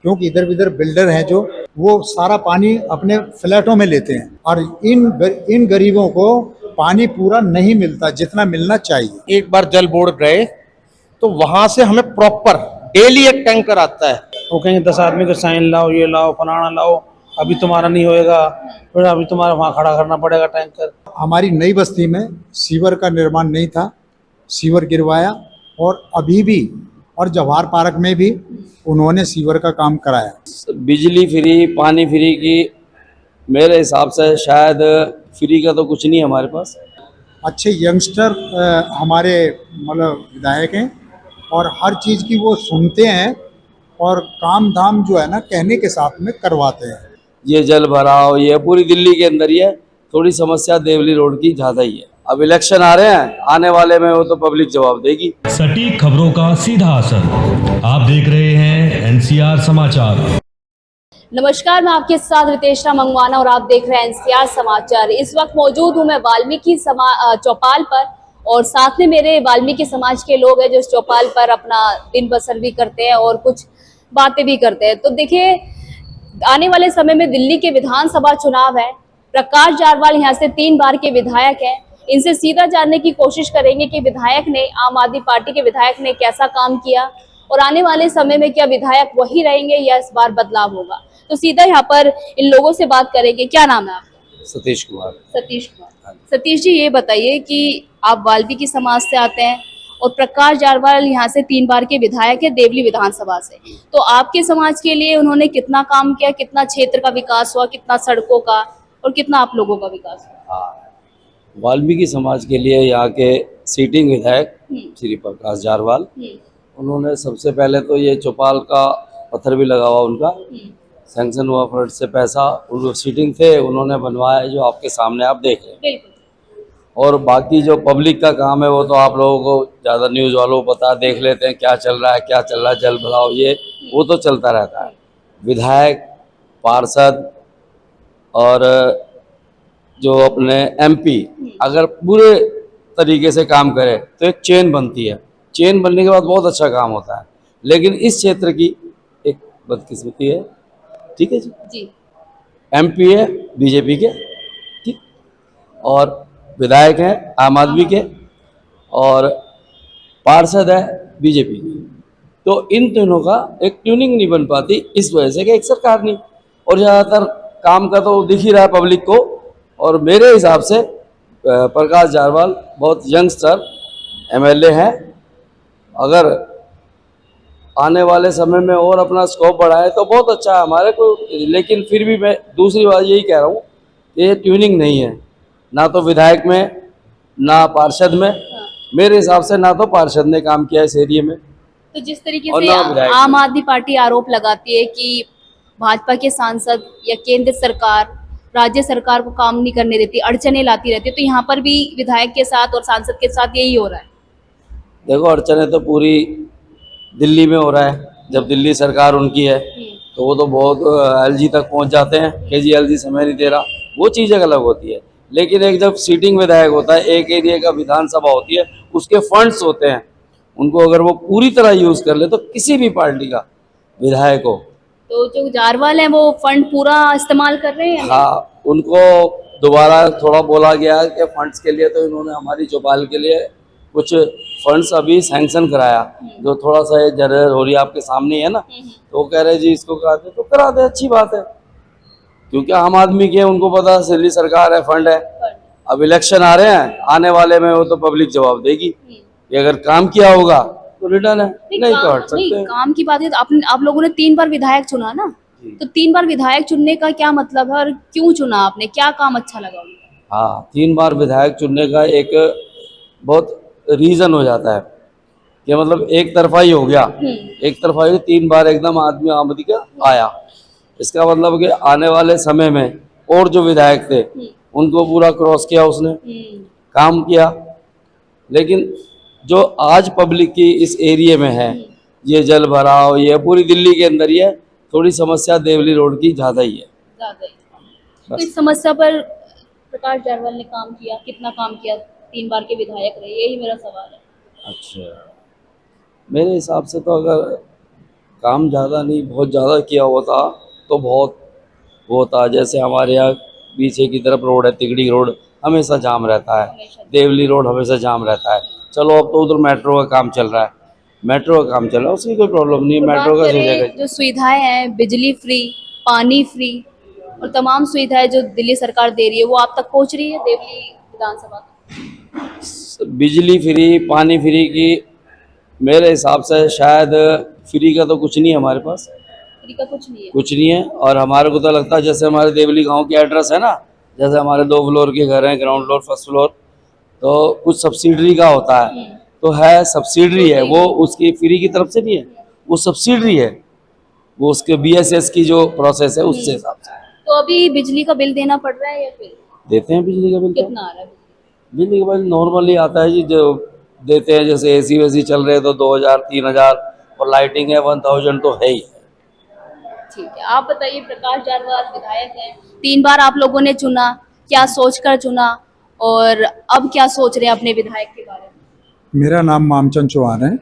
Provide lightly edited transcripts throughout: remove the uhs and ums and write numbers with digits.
क्योंकि इधर उधर बिल्डर हैं जो वो सारा पानी अपने फ्लैटों में लेते हैं और इन गरीबों को पानी पूरा नहीं मिलता जितना मिलना चाहिए। एक बार जल बोर्ड गए तो वहां से हमें प्रॉपर डेली एक टैंकर आता है। वो कहेंगे 10 आदमी का साइन लाओ, ये लाओ, फलाना लाओ, अभी तुम्हारा नहीं होएगा, फिर अभी तुम्हारा वहाँ खड़ा करना पड़ेगा टैंकर। हमारी नई बस्ती में सीवर का निर्माण नहीं था, सीवर गिरवाया और अभी भी और जवाहर पार्क में भी उन्होंने सीवर का काम कराया। बिजली फ्री, पानी फ्री की मेरे हिसाब से शायद फ्री का तो कुछ नहीं है हमारे पास। अच्छे यंगस्टर हमारे मतलब विधायक हैं और हर चीज़ की वो सुनते हैं और काम धाम जो है ना कहने के साथ में करवाते हैं। ये जल भराव ये पूरी दिल्ली के अंदर ही है, थोड़ी समस्या देवली रोड की ज़्यादा ही है। अब इलेक्शन आ रहे हैं, आने वाले में वो तो पब्लिक जवाब देगी। सटीक खबरों का सीधा असर। आप देख रहे हैं एनसीआर समाचार। नमस्कार, मैं आपके साथ रितेश मंगवाना और आप देख रहे हैं एनसीआर समाचार। इस वक्त मौजूद हूं मैं वाल्मीकि चौपाल पर और साथ में मेरे वाल्मीकि समाज के लोग हैं जो इस चौपाल पर अपना दिन बसर भी करते हैं और कुछ बातें भी करते हैं। तो देखिए, आने वाले समय में दिल्ली के विधानसभा चुनाव है। प्रकाश जारवाल यहाँ से 3 बार के विधायक हैं। इनसे सीधा जानने की कोशिश करेंगे कि विधायक ने, आम आदमी पार्टी के विधायक ने कैसा काम किया और आने वाले समय में क्या विधायक वही रहेंगे या इस बार बदलाव होगा। तो सीधा यहाँ पर इन लोगों से बात करेंगे। क्या नाम है आपका? सतीश कुमार। सतीश कुमार। सतीश जी, ये बताइए कि आप वाल्मीकि समाज से आते हैं और प्रकाश जारवाल यहाँ से 3 बार के विधायक है देवली विधानसभा से, तो आपके समाज के लिए उन्होंने कितना काम किया, कितना क्षेत्र का विकास हुआ, कितना सड़कों का और कितना आप लोगों का विकास हुआ? वाल्मीकि समाज के लिए यहाँ के सीटिंग विधायक श्री प्रकाश जारवाल, उन्होंने सबसे पहले तो ये चौपाल का पत्थर भी लगा हुआ उनका सैंक्शन हुआ, फ्रंट से पैसा उन सीटिंग थे उन्होंने बनवाया जो आपके सामने आप देख रहे हैं। और बाकी जो पब्लिक का काम है वो तो आप लोगों को ज़्यादा न्यूज़ वालों को पता, देख लेते हैं क्या चल रहा है, क्या चल रहा है, जल भराव ये वो तो चलता रहता है। विधायक, पार्षद और जो अपने एमपी अगर पूरे तरीके से काम करे तो एक चेन बनती है। चेन बनने के बाद बहुत अच्छा काम होता है। लेकिन इस क्षेत्र की एक बदकिस्मती है, ठीक है जी, एमपी है बीजेपी के, ठीक, और विधायक हैं आम आदमी के और पार्षद है बीजेपी की। तो इन तीनों का एक ट्यूनिंग नहीं बन पाती इस वजह से कि एक सरकार नहीं, और ज़्यादातर काम का तो दिख ही रहा है पब्लिक को। और मेरे हिसाब से प्रकाश जारवाल बहुत यंगस्टर एमएलए हैं, अगर आने वाले समय में और अपना स्कोप बढ़ाए तो बहुत अच्छा है हमारे को। लेकिन फिर भी मैं दूसरी बात यही कह रहा हूँ, ये ट्यूनिंग नहीं है, ना तो विधायक में ना पार्षद में। मेरे हिसाब से ना तो पार्षद ने काम किया इस एरिया में। तो जिस तरीके से आम आदमी पार्टी आरोप लगाती है कि भाजपा के सांसद या केंद्र सरकार, राज्य सरकार को काम नहीं करने देती, अड़चने लाती रहती है, तो यहाँ पर भी विधायक के साथ और सांसद के साथ यही हो रहा है। देखो, अड़चने तो पूरी दिल्ली में हो रहा है। जब दिल्ली सरकार उनकी है तो वो तो बहुत एलजी तक पहुंच जाते हैं कि जी एलजी समय नहीं दे रहा, वो चीज़ अलग होती है। लेकिन एक जब सीटिंग विधायक होता है, एक एरिया का विधानसभा होती है, उसके फंड्स होते हैं, उनको अगर वो पूरी तरह यूज़ कर ले तो किसी भी पार्टी का विधायक हो, तो जो जारवाल है वो फंड पूरा इस्तेमाल कर रहे हैं। हाँ, उनको दोबारा थोड़ा बोला गया कि फंड्स के लिए, तो इन्होंने हमारी चौपाल के लिए कुछ फंड्स अभी सैंक्शन कराया, जो थोड़ा सा ये जरूरत हो रही है आपके सामने है ना, तो वो कह रहे जी इसको करा दे, तो करा दे, अच्छी बात है, क्योंकि आम आदमी के उनको पता दिल्ली सरकार है, फंड है। अब इलेक्शन आ रहे हैं, आने वाले में वो तो पब्लिक जवाब देगी कि अगर काम किया होगा तो रिटर्न है, नहीं तो हट सकते हैं। काम की बात है तो आप लोगों ने 3 बार विधायक चुना ना, तो 3 बार विधायक चुनने का क्या मतलब है और क्यों चुना आपने, क्या काम अच्छा लगा उनका? हाँ, 3 बार विधायक चुनने का एक बहुत रीजन हो जाता है कि मतलब एक तरफा ही हो गया, एक तरफा ही 3 बार एकदम आदमी का आया। इसका मतलब कि आने वाले समय में और जो विधायक थे उनको पूरा क्रॉस किया उसने, काम किया। लेकिन जो आज पब्लिक की इस एरिया में है, ये जल भराव ये पूरी दिल्ली के अंदर ही है, थोड़ी समस्या देवली रोड की ज़्यादा ही है। तो इस समस्या पर प्रकाश जारवाल ने काम किया, कितना काम किया? 3 बार के विधायक रहे, यही मेरा सवाल है। अच्छा, मेरे हिसाब से तो अगर काम ज़्यादा नहीं, बहुत ज़्यादा किया हुआ था तो बहुत वो था। जैसे हमारे यहाँ पीछे की तरफ रोड है, तिगड़ी रोड, हमेशा जाम रहता है। देवली रोड हमेशा जाम रहता है। चलो अब तो उधर मेट्रो का काम चल रहा है, मेट्रो का काम चल रहा है, उसकी कोई प्रॉब्लम नहीं है। तो बात मेट्रो का करें सोचेगा। जो सुविधाएं हैं, बिजली फ्री, पानी फ्री और तमाम सुविधाएं जो दिल्ली सरकार दे रही है, वो आप तक पहुंच रही है देवली विधानसभा तक? बिजली फ्री, पानी फ्री की मेरे हिसाब से शायद फ्री का तो कुछ नहीं है हमारे पास, फ्री का कुछ नहीं है। कुछ नहीं है। और हमारे को तो लगता है जैसे हमारे देवली गांव की एड्रेस है ना, जैसे हमारे 2 फ्लोर के घर हैं, ग्राउंड फ्लोर, फर्स्ट फ्लोर, तो कुछ सब्सिडरी का होता है, तो है सब्सिडरी है, वो उसकी फ्री की तरफ से नहीं है, वो सब्सिडरी है, वो उसके BSS की जो प्रोसेस है उससे हिसाब से तो अभी बिजली का बिल देना पड़ रहा है या फिर देते हैं बिजली का बिल। तो कितना आ रहा है? बिजली का बिल नॉर्मली आता है जी, जो देते हैं। जैसे AC वेसी चल रहे हैं तो 2000 3000, और लाइटिंग है 1000 तो है ही। ठीक है, आप बताइए, प्रकाश जारवाल विधायक हैं, 3 बार आप लोगों ने चुना, क्या सोचकर चुना और अब क्या सोच रहे हैं अपने विधायक के बारे में? मेरा नाम मामचंद चौहान है।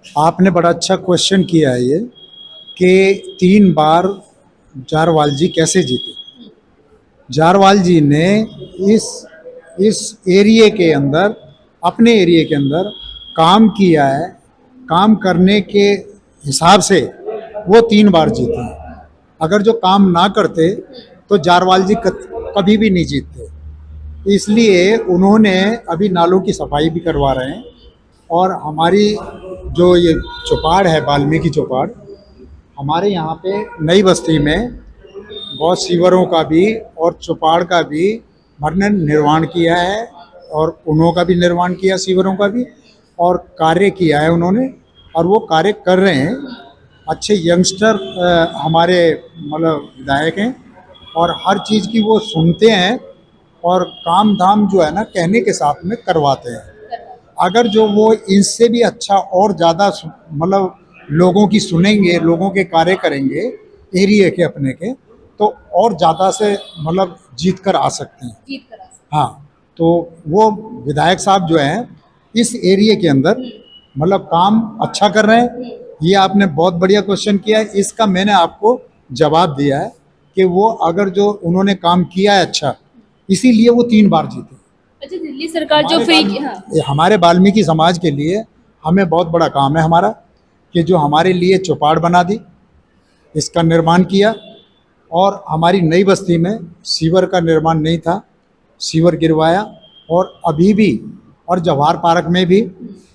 आपने बड़ा अच्छा क्वेश्चन किया है ये कि 3 बार जारवाल जी कैसे जीते। जारवाल जी ने इस एरिया के अंदर, अपने एरिया के अंदर काम किया है, काम करने के हिसाब से वो 3 बार जीते हैं। अगर जो काम ना करते तो जारवाल जी कभी भी नहीं जीतते। इसलिए उन्होंने अभी नालों की सफाई भी करवा रहे हैं, और हमारी जो ये चौपाड़ है, वाल्मीकि चौपाड़, हमारे यहाँ पे नई बस्ती में बहुत सीवरों का भी और चौपाड़ का भी भरने निर्माण किया है, और उन्हों का भी निर्माण किया, सीवरों का भी, और कार्य किया है उन्होंने, और वो कार्य कर रहे हैं। अच्छे यंगस्टर हमारे मतलब विधायक हैं, और हर चीज़ की वो सुनते हैं, और काम धाम जो है ना कहने के साथ में करवाते हैं। अगर जो वो इनसे भी अच्छा और ज़्यादा मतलब लोगों की सुनेंगे, लोगों के कार्य करेंगे एरिया के अपने के, तो और ज़्यादा से मतलब जीत कर आ सकते हैं। जीत कर आ सकते हाँ, तो वो विधायक साहब जो हैं इस एरिया के अंदर मतलब काम अच्छा कर रहे हैं। ये आपने बहुत बढ़िया क्वेश्चन किया है, इसका मैंने आपको जवाब दिया है कि वो अगर जो उन्होंने काम किया है अच्छा, इसीलिए वो 3 बार जीते। अच्छा, दिल्ली सरकार जो फ्री हमारे वाल्मीकि समाज के लिए हमें बहुत बड़ा काम है हमारा, कि जो हमारे लिए चौपाड़ बना दी, इसका निर्माण किया, और हमारी नई बस्ती में सीवर का निर्माण नहीं था, सीवर गिरवाया, और अभी भी, और जवाहर पार्क में भी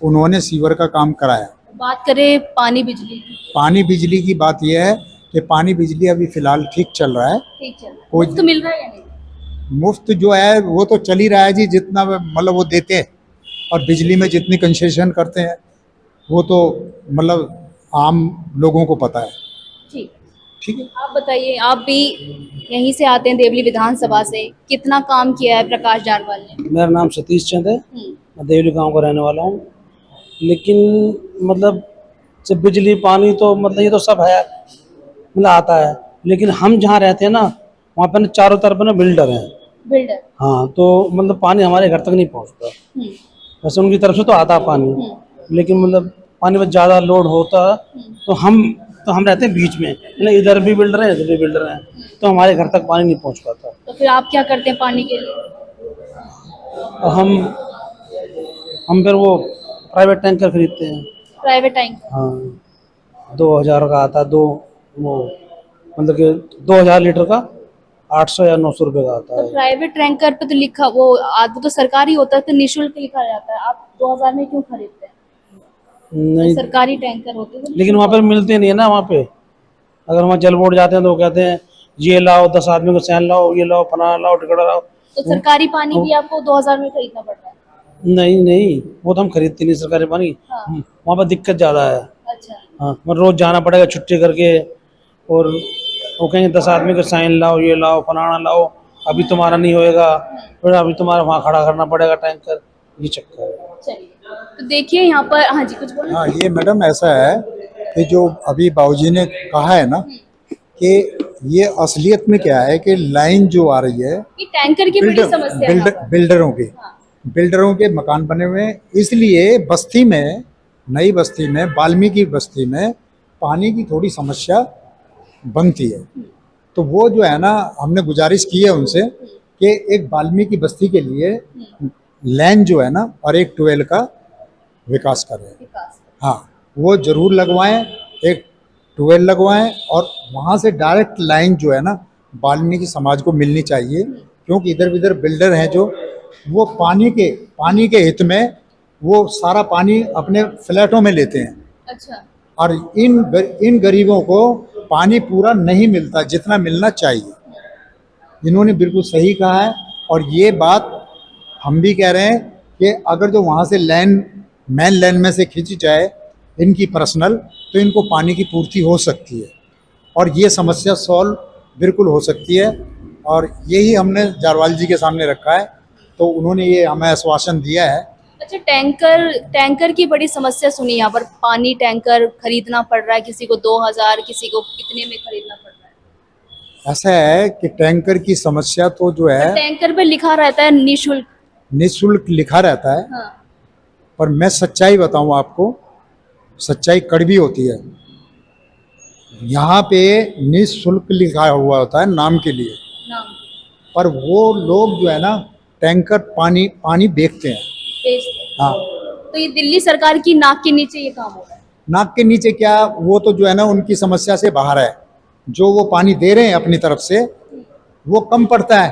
उन्होंने सीवर का काम कराया। बात करें पानी बिजली की, पानी बिजली की बात यह है कि पानी बिजली अभी फ़िलहाल ठीक चल रहा है। ठीक चल रहा है, कोई- मुफ्त मिल रहा है या नहीं? मुफ्त जो है वो तो चल ही रहा है जी, जितना मतलब वो देते हैं, और बिजली में जितनी कंसेशन करते हैं वो तो मतलब आम लोगों को पता है। ठीक। ठीक है। आप बताइए, आप भी यहीं से आते हैं देवली विधानसभा से, कितना काम किया है प्रकाश जारवाल ने? मेरा नाम सतीश चंद है, मैं देवली गांव का रहने वाला हूँ। लेकिन मतलब जब बिजली पानी तो मतलब ये तो सब है, मतलब आता है, लेकिन हम जहाँ रहते हैं ना वहाँ पे ना चारों तरफ ना बिल्डर हैं। बिल्डर। हाँ, तो मतलब पानी हमारे घर तक नहीं पहुँचता। वैसे उनकी तरफ से तो आता है पानी, लेकिन मतलब पानी में ज़्यादा लोड होता तो हम रहते हैं बीच में, मतलब इधर भी बिल्डर हैं, इधर भी बिल्डर हैं, तो हमारे घर तक पानी नहीं पहुँच पाता। तो फिर आप क्या करते हैं पानी के लिए? और हम फिर वो प्राइवेट टैंकर खरीदते हैं। Private tank. हाँ, 2000 का आता है, वो मतलब कि 2000 लीटर का 800 या 900 रुपये का आता तो है। प्राइवेट टैंकर पे तो लिखा वो तो सरकारी होता है, तो निःशुल्क लिखा जाता है। आप 2000 में क्यों खरीदते हैं? नहीं, तो सरकारी टैंकर होते हैं तो लेकिन वहाँ पे मिलते नहीं है ना। वहाँ पे अगर वहाँ जल बोर्ड जाते हैं तो वो कहते हैं ये लाओ, 10 आदमी को सैन लाओ, ये लाओ, फलाना लाओ, टिकट लाओ। तो सरकारी पानी भी आपको 2000 में खरीदना पड़ रहा है? नहीं, वो तो हम खरीदते नहीं सरकारी पानी। हाँ। वहाँ पर दिक्कत ज़्यादा है। अच्छा। हाँ, मतलब रोज़ जाना पड़ेगा छुट्टी करके, और वो कहेंगे 10 आदमी को साइन लाओ, ये लाओ, फलाना लाओ, अभी तुम्हारा नहीं होएगा, फिर अभी तुम्हारा वहाँ खड़ा करना पड़ेगा टैंकर। ये चक्कर है। चलिए, तो देखिए यहाँ पर, हाँ जी कुछ बोलो। हाँ, ये मैडम ऐसा है कि जो अभी बाबूजी ने कहा है ना कि ये असलियत में क्या है कि लाइन जो आ रही है ये टैंकर की बड़ी समस्या है यहाँ पर। बिल्डरों के, हाँ। बिल्डरों के मकान बने हुए हैं, इसलिए बस्ती में, नई बस्ती में, वाल्मीकि बस्ती में पानी की थोड़ी समस्या बनती है। तो वो जो है ना, हमने गुजारिश की है उनसे कि एक वाल्मीकि बस्ती के लिए लाइन जो है ना और एक ट्यूबवेल का विकास करें। हाँ, वो जरूर लगवाएं, एक ट्यूबवेल लगवाएं और वहाँ से डायरेक्ट लाइन जो है ना वाल्मीकि समाज को मिलनी चाहिए, क्योंकि इधर उधर बिल्डर हैं जो वो पानी के हित में वो सारा पानी अपने फ्लैटों में लेते हैं। अच्छा। और इन गरीबों को पानी पूरा नहीं मिलता जितना मिलना चाहिए। इन्होंने बिल्कुल सही कहा है और ये बात हम भी कह रहे हैं कि अगर जो वहाँ से मेन लाइन में से खींची जाए इनकी पर्सनल, तो इनको पानी की पूर्ति हो सकती है और ये समस्या सॉल्व बिल्कुल हो सकती है। और यही हमने जारवाल जी के सामने रखा है, तो उन्होंने ये हमें आश्वासन दिया है। अच्छा, टैंकर की बड़ी समस्या सुनी यहाँ पर। पानी टैंकर खरीदना पड़ रहा है, किसी को 2000, किसी को कितने में खरीदना पड़ रहा है। ऐसा है कि टैंकर की समस्या तो जो है टैंकर पे लिखा रहता है निःशुल्क। निःशुल्क लिखा रहता है, हाँ। पर मैं सच्चाई बताऊं आपको, सच्चाई कड़वी होती है। यहाँ पे निःशुल्क लिखा हुआ होता है नाम के लिए, नाम पर वो लोग जो है ना टैंकर पानी बेचते हैं। बेचते हैं। हाँ, तो ये दिल्ली सरकार की नाक के नीचे ये काम हो रहा है। नाक के नीचे क्या, वो तो जो है ना उनकी समस्या से बाहर है। जो वो पानी दे रहे हैं अपनी तरफ से वो कम पड़ता है,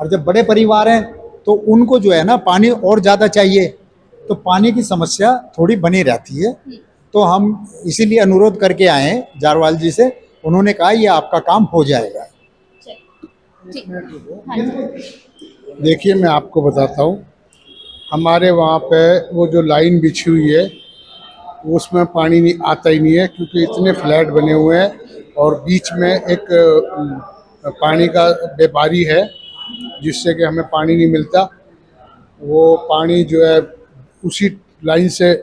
और जब बड़े परिवार हैं तो उनको जो है ना पानी और ज़्यादा चाहिए, तो पानी की समस्या थोड़ी बनी रहती है। तो हम इसीलिए अनुरोध करके आए हैं जारवाल जी से, उन्होंने कहा ये आपका काम हो जाएगा। ठीक। हाँ जी। देखिए, मैं आपको बताता हूँ, हमारे वहाँ पे वो जो लाइन बिछी हुई है उसमें पानी नहीं आता ही नहीं है, क्योंकि इतने फ्लैट बने हुए हैं और बीच में एक पानी का व्यापारी है जिससे कि हमें पानी नहीं मिलता। वो पानी जो है उसी लाइन से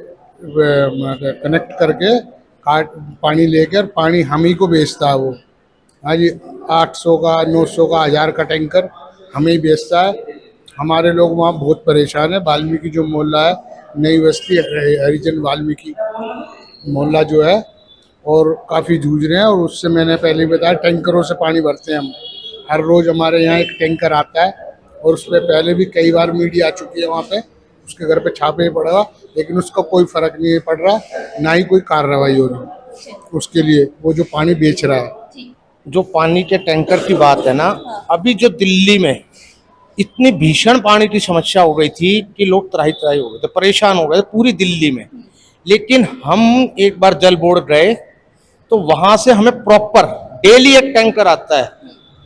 कनेक्ट करके पानी लेकर पानी हम ही को बेचता है वो। हाँ जी, 800 का, 900 का, 1000 का टैंकर हमें ही बेचता है। हमारे लोग वहाँ बहुत परेशान है। वाल्मीकि जो मोहल्ला है, नई बस्ती हरिजन वाल्मीकि मोहल्ला जो है, और काफ़ी जूझ रहे हैं। और उससे मैंने पहले ही बताया, टैंकरों से पानी भरते हैं हम। हर रोज़ हमारे यहाँ एक टैंकर आता है और उस पर पहले भी कई बार मीडिया आ चुकी है। वहाँ पे उसके घर पे छापे पड़ा, लेकिन उसका कोई फ़र्क नहीं पड़ रहा, ना ही कोई कार्रवाई हो रही उसके लिए, वो जो पानी बेच रहा है। जो पानी के टैंकर की बात है ना, अभी जो दिल्ली में इतनी भीषण पानी की समस्या हो गई थी कि लोग त्राही त्राही हो गए थे, परेशान हो गए थे पूरी दिल्ली में। लेकिन हम एक बार जल बोर्ड गए तो वहां से हमें प्रॉपर डेली एक टैंकर आता है,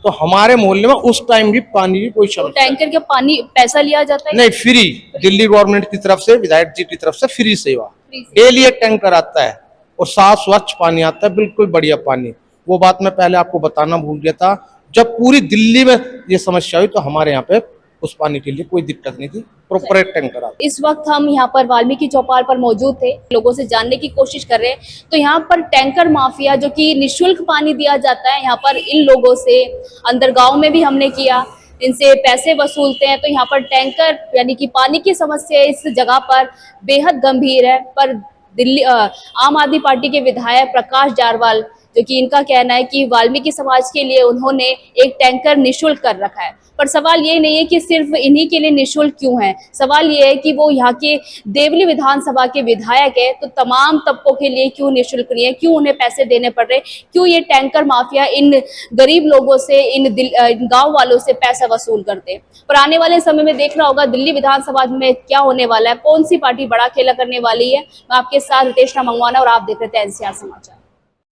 तो हमारे मोहल्ले में उस टाइम भी पानी की कोई समस्या टैंकर के पानी पैसा लिया जाता है? नहीं, फ्री। दिल्ली गवर्नमेंट की तरफ से, विधायक जी की तरफ से फ्री सेवा। डेली एक टैंकर आता है और साफ स्वच्छ पानी आता है, बिल्कुल बढ़िया पानी। वो बात मैं पहले आपको बताना भूल गया था। जब पूरी दिल्ली में ये समस्या हुई तो हमारे यहाँ पे उस पानी के लिए कोई दिक्कत नहीं थी, प्रॉपर एक टैंकर आता। इस वक्त हम यहाँ पर वाल्मीकि चौपाल पर मौजूद थे, लोगों से जानने की कोशिश कर रहे हैं। तो यहाँ पर टैंकर माफिया, जो कि निःशुल्क पानी दिया जाता है यहाँ पर इन लोगों से, अंदर गांव में भी हमने किया, इनसे पैसे वसूलते हैं। तो यहाँ पर टैंकर यानी कि पानी की समस्या इस जगह पर बेहद गंभीर है। पर दिल्ली आम आदमी पार्टी के विधायक प्रकाश जारवाल, जो कि इनका कहना है कि वाल्मीकि समाज के लिए उन्होंने एक टैंकर निःशुल्क कर रखा है। पर सवाल ये नहीं है कि सिर्फ इन्हीं के लिए निःशुल्क क्यों है, सवाल ये है कि वो यहाँ के देवली विधानसभा के विधायक है, तो तमाम तबकों के लिए क्यों निःशुल्क नहीं है, क्यों उन्हें पैसे देने पड़ रहे, क्यों ये टैंकर माफिया इन गरीब लोगों से, इन गाँव वालों से पैसा वसूल करते हैं। पर आने वाले समय में देखना होगा दिल्ली विधानसभा में क्या होने वाला है, कौन सी पार्टी बड़ा खेला करने वाली है। मैं आपके साथ रितेश मंगवाना और आप देख रहे थे NCR समाचार।